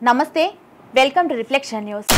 నమస్తే welcome to reflection news.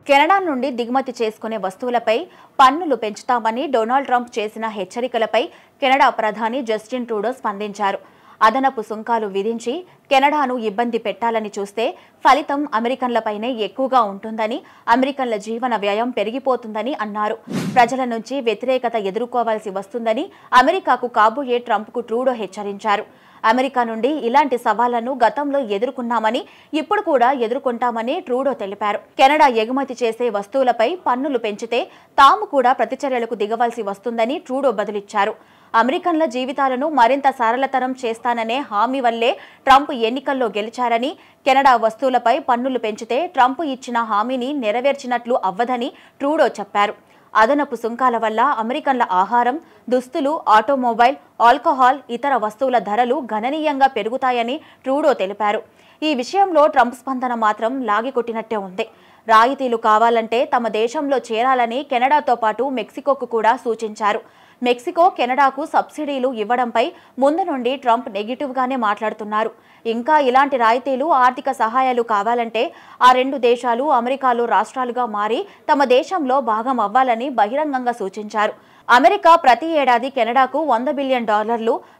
Canada నుండి దిగుమతి చేసుకునే వస్తువులపై పన్నులు పెంచుతామని డొనాల్డ్ ట్రంప్ చేసిన హెచ్చరికలపై కెనడా ప్రధాని జస్టిన్ ట్రూడో స్పందించారు. అదనపు సుంకాలు విధించి కెనడాను ఇబ్బంది పెట్టాలని చూస్తే ఫలితం అమెరికన్లపైనే ఎక్కువగా ఉంటుందని, అమెరికన్ల జీవన వ్యయం పెరిగిపోతుందని అన్నారు. ప్రజల నుంచి వ్యతిరేకత ఎదుర్కోవాల్సి వస్తుందని అమెరికాకు కాబోయే ట్రంప్కు ట్రూడో హెచ్చరించారు. అమెరికా నుండి ఇలాంటి సవాళ్లను గతంలో ఎదుర్కొన్నామని, ఇప్పుడు కూడా ఎదుర్కొంటామని ట్రూడో తెలిపారు. కెనడా ఎగుమతి చేసే వస్తువులపై పన్నులు పెంచితే తాము కూడా ప్రతిచర్యలకు దిగవలసి వస్తుందని ట్రూడో బదులిచ్చారు. అమెరికన్ల జీవితాలను మరింత సరళతరం చేస్తాననే హామీ వల్లే ట్రంప్ ఎన్నికల్లో గెలిచారని, కెనడా వస్తువులపై పన్నులు పెంచితే ట్రంప్ ఇచ్చిన హామీని నెరవేర్చినట్లు అవ్వదని ట్రూడో చెప్పారు. అదనపు సుంకాల వల్ల అమెరికన్ల ఆహారం, దుస్తులు, ఆటోమొబైల్, ఆల్కహాల్, ఇతర వస్తువుల ధరలు గణనీయంగా పెరుగుతాయని ట్రూడో తెలిపారు. ఈ విషయంలో ట్రంప్ స్పందన మాత్రం లాగికొట్టినట్టే ఉంది. రాయితీలు కావాలంటే తమ దేశంలో చేరాలని కెనడాతో పాటు మెక్సికోకు కూడా సూచించారు. మెక్సికో, కెనడాకు సబ్సిడీలు ఇవ్వడంపై ముందు నుండి ట్రంప్ నెగిటివ్గానే మాట్లాడుతున్నారు. ఇంకా ఇలాంటి రాయితీలు, ఆర్థిక సహాయాలు కావాలంటే ఆ రెండు దేశాలు అమెరికాలో రాష్ట్రాలుగా మారి తమ దేశంలో భాగం అవ్వాలని బహిరంగంగా సూచించారు. అమెరికా ప్రతి ఏడాది కెనడాకు $100 బిలియన్,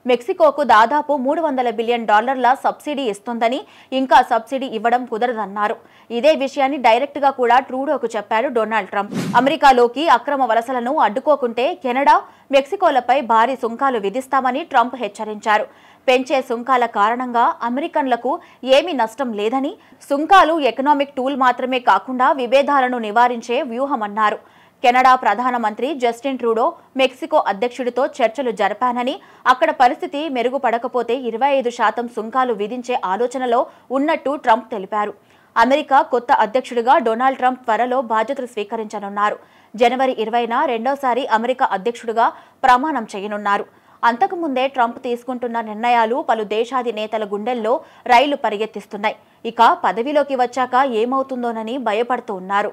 మెక్సికోకు దాదాపు $300 బిలియన్ సబ్సిడీ ఇస్తుందని, ఇంకా సబ్సిడీ ఇవ్వడం కుదరదన్నారు. ఇదే విషయాన్ని డైరెక్ట్ గా కూడా ట్రూడోకు చెప్పారు డొనాల్డ్ ట్రంప్. అమెరికాలోకి అక్రమ వలసలను అడ్డుకోకుంటే కెనడా, మెక్సికోలపై భారీ సుంకాలు విధిస్తామని ట్రంప్ హెచ్చరించారు. పెంచే సుంకాల కారణంగా అమెరికన్లకు ఏమీ నష్టం లేదని, సుంకాలు ఎకనామిక్ టూల్ మాత్రమే కాకుండా విభేదాలను నివారించే వ్యూహమన్నారు. కెనడా ప్రధానమంత్రి జస్టిన్ ట్రూడో మెక్సికో అధ్యక్షుడితో చర్చలు జరిపానని, అక్కడ పరిస్థితి మెరుగుపడకపోతే 25% సుంకాలు విధించే ఆలోచనలో ఉన్నట్టు ట్రంప్ తెలిపారు. అమెరికా కొత్త అధ్యక్షుడిగా డొనాల్డ్ ట్రంప్ త్వరలో బాధ్యతలు స్వీకరించనున్నారు. జనవరి 20న రెండోసారి అమెరికా అధ్యక్షుడిగా ప్రమాణం చేయనున్నారు. అంతకుముందే ట్రంప్ తీసుకుంటున్న నిర్ణయాలు పలు దేశాధినేతల గుండెల్లో రైళ్లు పరిగెత్తిస్తున్నాయి. ఇక పదవిలోకి వచ్చాక ఏమవుతుందోనని భయపడుతూ ఉన్నారు.